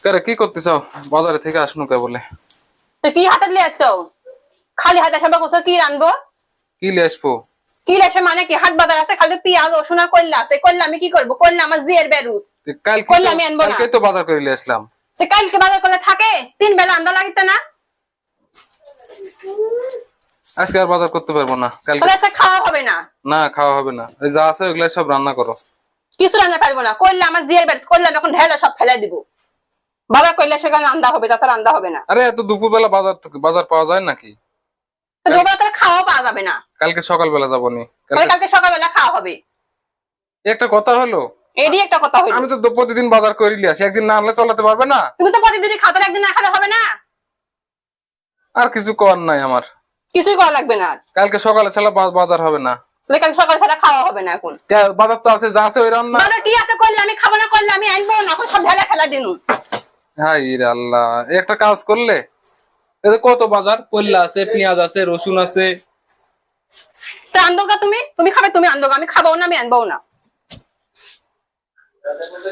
করে কি করতে চাও? বাজারে থেকে আসনু কে বলে? তো কি হাতে লিয়ে তো খালি হাতে সব কোসা কি রানবো? কি লিয়ে আসবো? কি লেসে মানে কি হাট বাজার আছে খালি পেঁয়াজ রসুন আর কইলা আছে, কইলা আমি কি করব? কইলা আমার জিয়ের বেরুস কইলা আমি আনবো না। কালকে তো বাজার করে লিয়ে আসলাম। তো কালকে বাজার করলে থাকে 3 বেলা আন্দা লাগিতে না? আজকে আর বাজার করতে পারবো না, কালকে তাহলে আজকে খাওয়া হবে না। না খাওয়া হবে না, এই যা আছে ওগুলা সব রান্না করো। কিছু রান্না পারবো না, কইলা আমার জিয়ের বেরুস কইলা আমি এখন ঢেলা সব ফেলে দিব। বাজার করলে সেখানে রান্দা হবে, তাছাড়া রান্দা হবে না। আরে এত দুপুরবেলা বাজার পাওয়া যায় নাকি? তো দুপুরে তাহলে খাওয়া পাওয়া যাবে না। কালকে সকালবেলা যাবো নি। কালকে সকালবেলা খাওয়া হবে। একটা কথা হলো, এডি একটা কথা হইলো। আমি তো প্রতিদিন বাজার করে লিয়ে আসি, একদিন না আনলে চলাতে পারবে না? তুমি তো প্রতিদিনই খাও, তাহলে একদিন না খেলে হবে না? আর কিছু করার নাই আমার। কিছুই করা লাগবে না। কালকে সকালে ছাড়া বাজার হবে না। কাল সকাল ছাড়া খাওয়া হবে না এখন। বাজার তো আছে, যা আছে ওই রান্না। বাজার কি আছে করলে আমি খাবো না, করলে আমি আনবো না, এখন সব ঢেলা ফেলা দিনু। হাই রে আল্লাহ, একটা কাজ করলে এতে কত বাজার কল্লা আছে, পেঁয়াজ আছে, রসুন আছে। তো আনবো তুমি খাবে, তুমি আনবো, আমি খাবো না, আমি আনবো না।